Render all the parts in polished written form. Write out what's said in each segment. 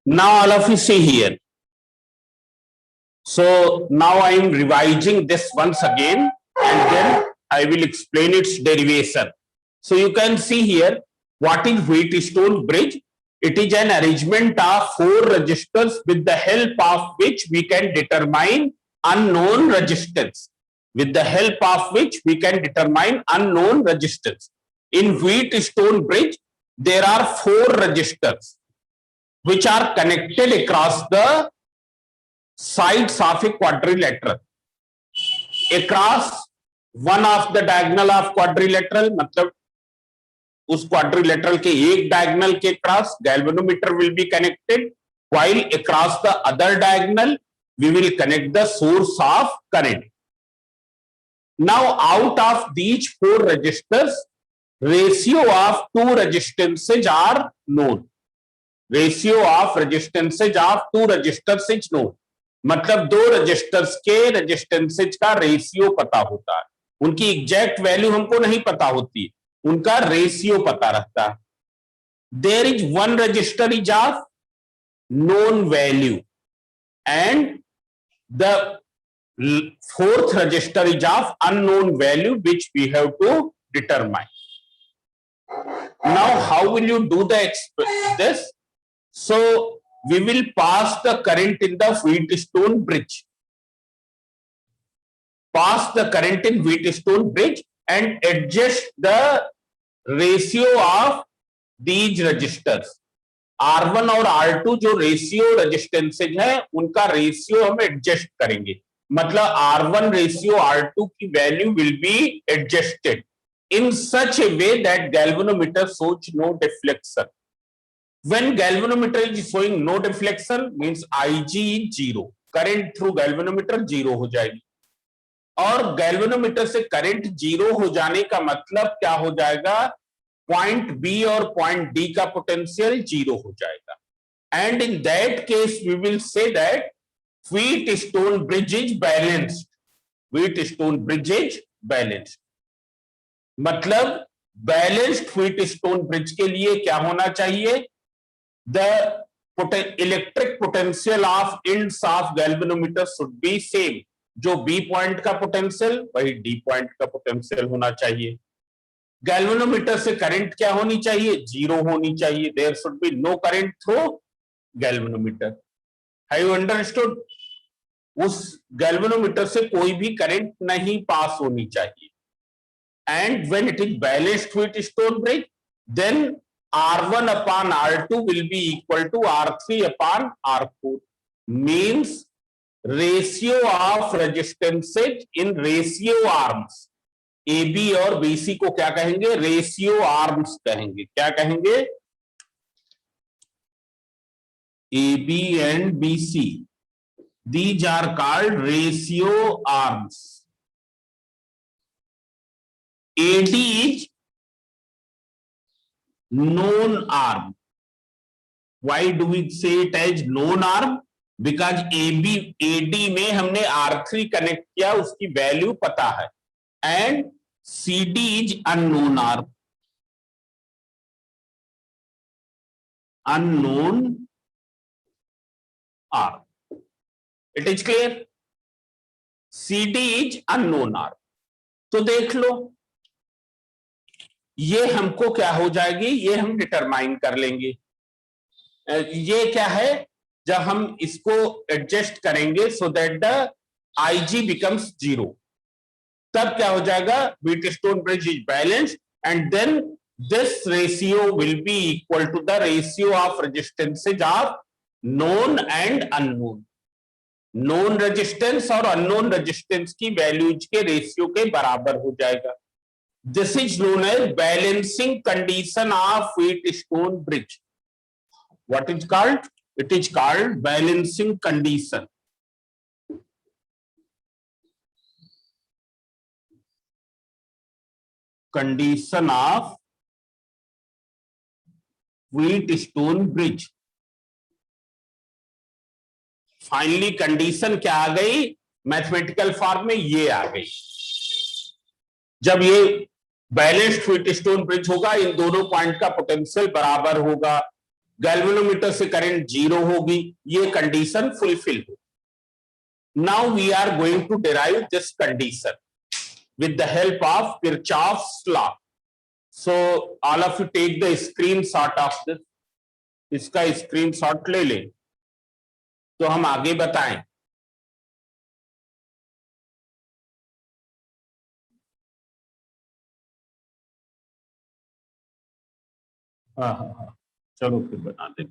Now all of you see here. So now I am revising this once again, and then I will explain its derivation. So you can see here, what is Wheatstone bridge? It is an arrangement of 4 resistors with the help of which we can determine unknown resistance. With the help of which we can determine unknown resistance. In Wheatstone bridge, there are 4 resistors which are connected across the sides of a quadrilateral. Across one of the diagonal of quadrilateral, मतलब उस quadrilateral के एक diagonal के cross galvanometer will be connected, while across the other diagonal we will connect the source of current. Now out of these 4 resistors, ratio of 2 resistances are known. Ratio of resistances of 2 resistors is known. मतलब 2 registers के resistances का ratio पता होता है. उनकी exact value हमको नहीं पता होती, उनका रेशियो पता रहता है. There is 1 register is of known value and the 4th register is of unknown value which we have to determine. Now how will you do this? So we will pass the current in the Wheatstone bridge. Pass the current in Wheatstone bridge and adjust the ratio of these resistors. R1 और R2 जो ratio resistances है उनका ratio हम adjust करेंगे. मतलब R1 ratio R2 की value will be adjusted in such a way that galvanometer shows no deflection. When galvanometer is showing no deflection means Ig is 0. Current through galvanometer 0 हो जाएगी. और galvanometer से current 0 हो जाने का मतलब क्या हो जाएगा? Point B और point D का potential 0 हो जाएगा. And in that case we will say that Wheatstone bridge is balanced. Wheatstone bridge is balanced. मतलब बैलेंस्ड व्हीटस्टोन ब्रिज के लिए क्या होना चाहिए? The electric potential of ends of galvanometer should be same. जो बी पॉइंट का potential वही D point का पोटेंशियल होना चाहिए. गैल्वेनोमीटर से करंट क्या होनी चाहिए? 0 होनी चाहिए. There should be no current through galvanometer. Have you understood? उस गैल्वेनोमीटर से कोई भी करंट नहीं पास होनी चाहिए. And when it is balanced Wheatstone bridge, then R1 upon R2 will be equal to R3 upon R4. Means ratio of resistances in ratio arms. AB और BC को क्या कहेंगे? रेशियो आर्म्स कहेंगे. क्या कहेंगे? AB and BC. These are called ratio arms. AD is known arm. Why do we say it as known arm? Because AD में हमने R3 connect किया, उसकी वैल्यू पता है. And CD is unknown arm. Unknown arm. It is clear? CD is unknown arm. तो देख लो, ये हमको क्या हो जाएगी? ये हम डिटरमाइन कर लेंगे. ये क्या है? जब हम इसको एडजस्ट करेंगे so that the Ig becomes 0, तब क्या हो जाएगा? Wheatstone bridge is balanced and then this ratio will be equal to the ratio of resistances of known and unknown. Known resistance और अननोन रेजिस्टेंस की वैल्यूज के ratio के बराबर हो जाएगा. This is known as balancing condition of Wheatstone bridge. What is called? It is called balancing condition. Condition of Wheatstone bridge. Finally condition क्या आ गई? Mathematical form में ये आ गई. जब ये बैलेंस्ड व्हीटस्टोन ब्रिज होगा, इन दोनों पॉइंट का पोटेंशियल बराबर होगा. गैल्वेनोमीटर से करंट 0 होगी, ये कंडीशन फुलफिल हो। Now we are going to derive this condition with the help of Kirchhoff's law. So all of you take the screenshot of this. इसका स्क्रीनशॉट ले लें तो हम आगे बताएं। हाँ हाँ हाँ, चलो फिर बना दें,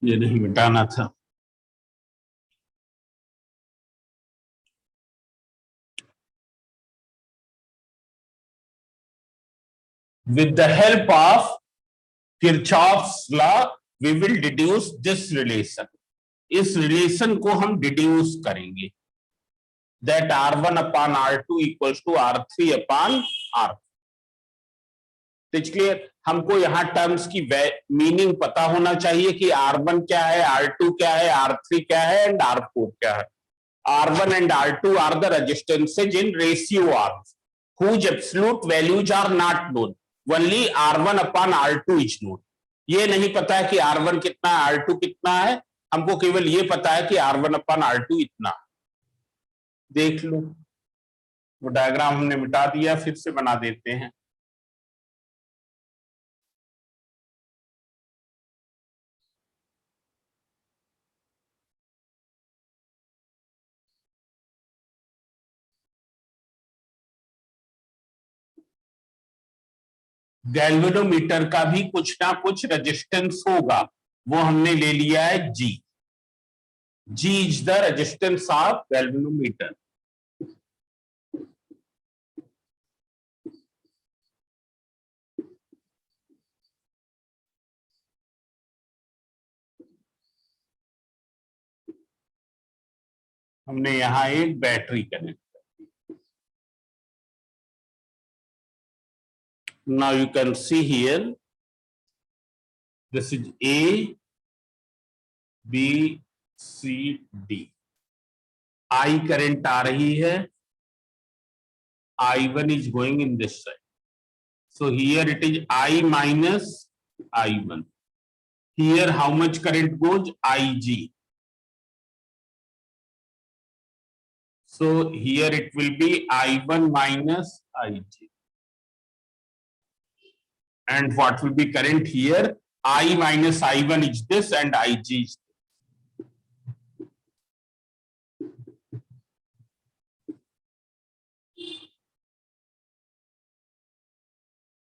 ये नहीं मिटाना था। With the help of Kirchhoff's law, we will deduce this relation. इस रिलेशन को हम डिड्यूस करेंगे, that R1 upon R2 equals to R3 upon R4. Clear? हमको यहाँ टर्म्स की मीनिंग पता होना चाहिए कि R1 क्या है, R2 क्या है, R3 क्या है एंड R4 क्या है। R1 and R2 are the resistances in ratio arms whose absolute values are not known. Only R1 upon R2 is known. ये नहीं पता है कि R1 कितना है, R2 कितना है, हमको केवल ये पता है कि R1 upon R2 इतना। देख लो, वो डायग्राम हमने मिटा दिया, फिर से बना देते हैं। गैल्वेनोमीटर का भी कुछ ना कुछ रेजिस्टेंस होगा, वो हमने ले लिया है G. G is the resistance of galvanometer. हमने यहां एक बैटरी कनेक्ट कर दी। Now you can see here, this is A, B, C, D. I current आ रही है, I1 is going in this side. So here it is I minus I1. Here how much current goes? IG. So here it will be I1 minus IG. And what will be current here? I minus I1 is this and IG is this.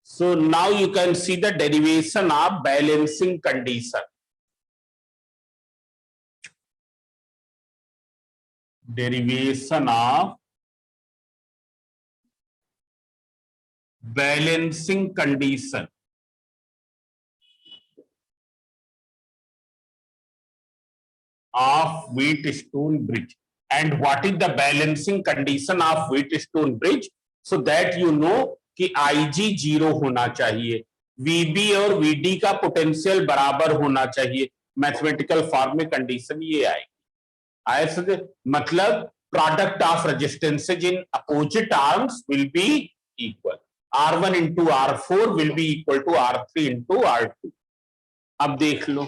So now you can see the derivation of balancing condition. Derivation of balancing condition of Wheatstone bridge. And what is the balancing condition of Wheatstone bridge? So that you know कि IG 0 होना चाहिए, VB और VD का potential बराबर होना चाहिए। Mathematical form में condition ये आएगी। मतलब product of resistances in opposite arms will be equal. R1 into R4 will be equal to R3 into R2. अब देख लो,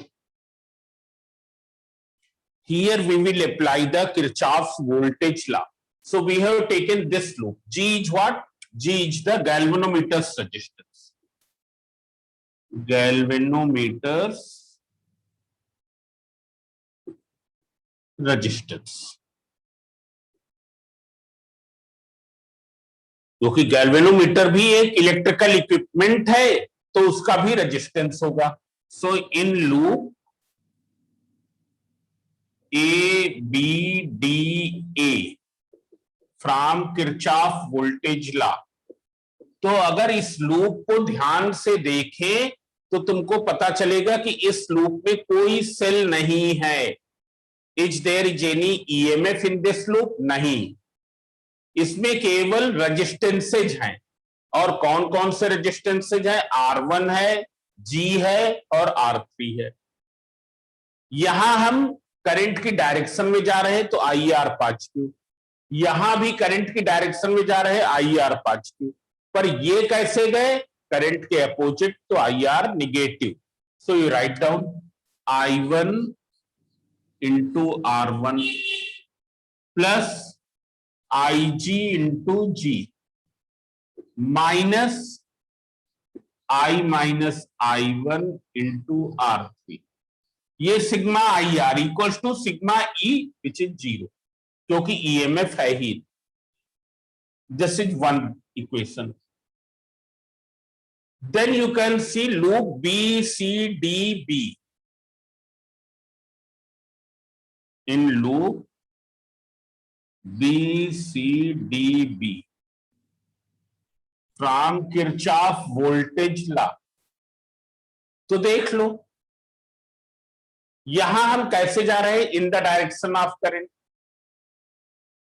here we will apply the Kirchhoff's voltage law. So we have taken this loop. G is what? G is the galvanometer's resistance. Galvanometer's resistance. क्योंकि galvanometer भी एक electrical equipment है तो उसका भी resistance होगा। So in loop A B D A from Kirchhoff voltage law. तो अगर इस लूप को ध्यान से देखें तो तुमको पता चलेगा कि इस लूप में कोई सेल नहीं है। Is there is any EMF in this loop? नहीं, इसमें केवल रेजिस्टेंसेज हैं। और कौन कौन से रेजिस्टेंसेज हैं? R1 है, G है और R3 है। यहां हम करंट की डायरेक्शन में जा रहे हैं तो IR पॉजिटिव, यहां भी करंट की डायरेक्शन में जा रहे हैं IR पॉजिटिव, पर ये कैसे गए? करंट के अपोजिट तो IR negative. So you write down I1 into R1 plus IG into G minus I minus I1 into R3. ये sigma I R equals to sigma E which is 0, क्योंकि EMF है ही. This is one equation. Then you can see loop B, C, D, B. In loop B, C, D, B. From Kirchhoff voltage law. तो देख लो यहां हम कैसे जा रहे हैं, in the direction of current.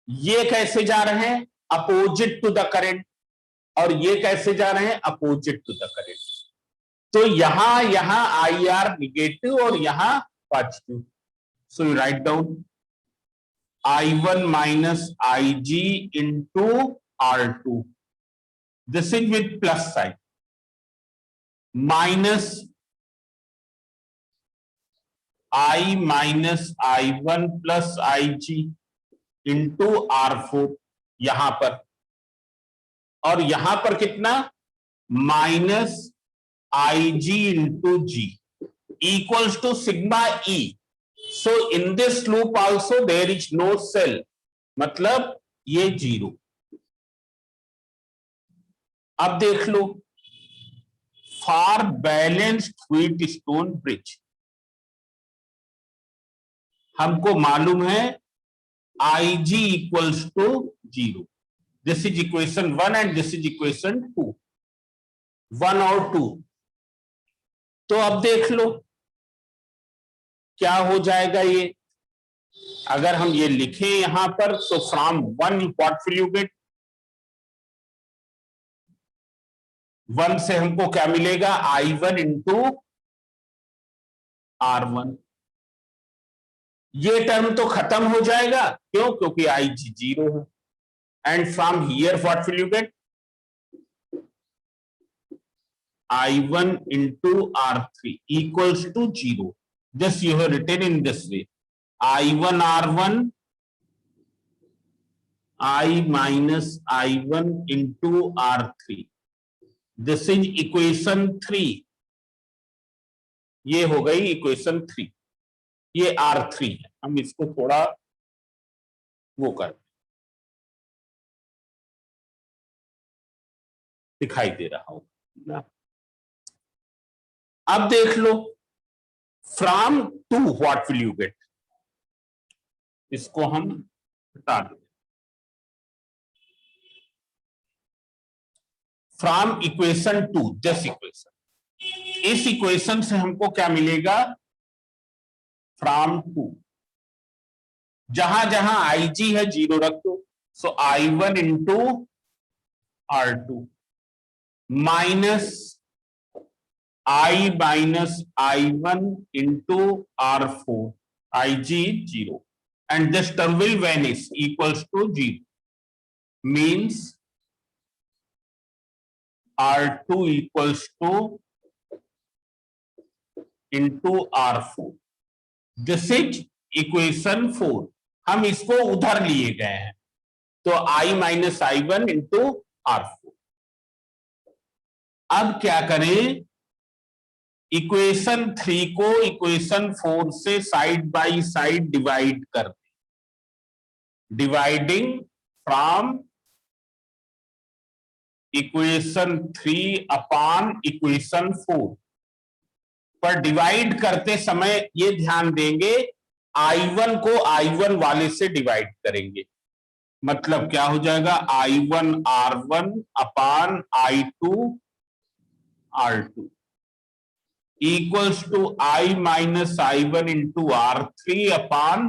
ये कैसे जा रहे हैं, अपोजिट टू द करंट. और ये कैसे जा रहे हैं, अपोजिट टू द करंट. तो यहां आई आर निगेटिव और यहां positive. So you write down I1 minus IG into R2. This is with plus sign. Minus I minus I1 plus IG into R4 यहां पर. और यहां पर कितना, minus IG into G equals to sigma E. So in this loop also there is no cell, मतलब ये 0. अब देख लो फॉर बैलेंस्ड व्हीटस्टोन ब्रिज हमको मालूम है IG equals to 0. This is equation 1 and this is equation 2, 1 और 2. तो अब देख लो क्या हो जाएगा ये. अगर हम ये लिखें यहां पर तो from 1 what will you gate, 1 से हमको क्या मिलेगा, I1 इंटू R1. ये टर्म तो खत्म हो जाएगा, क्यों, क्योंकि IG 0 है. And from here what will you get, I1 into R3 equals to 0. This you have written in this way, I1 R1 I minus I1 into R3. This is equation 3. ये हो गई इक्वेशन 3. ये R3 है. हम इसको थोड़ा वो कर दिखाई दे रहा हूं. अब देख लो from 2 what will you get, इसको हम हटा दें. फ्रॉम इक्वेशन 2, दिस इक्वेशन, इस इक्वेशन से हमको क्या मिलेगा, फ्रॉम 2 जहां जहां IG है 0 रख दो. सो I1 into R2 minus I minus I1 into R4, IG 0, and this term will vanish equals to 0. Means R2 equals to into R4. This is equation 4. हम इसको उधर लिए गए हैं, तो I minus I1 into R4. अब क्या करें, इक्वेशन 3 को इक्वेशन 4 से साइड बाय साइड डिवाइड कर दें. Dividing from equation 3 upon equation 4. पर डिवाइड करते समय ये ध्यान देंगे I1 को I1 वाले से डिवाइड करेंगे. मतलब क्या हो जाएगा, I1 R1 upon I2 R2 equals to I minus I1 into R3 upon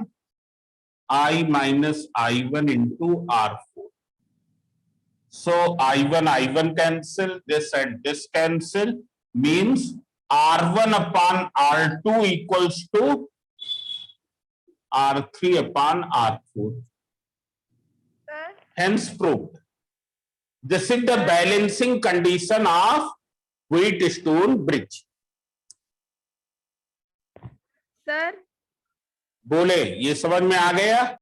I minus I1 into R4. So I1 cancel, this and this cancel, means R1 upon R2 equals to R3 upon R4. Hence proved. This is the balancing condition of Wheatstone bridge. Sir बोले, ये समझ में आ गया?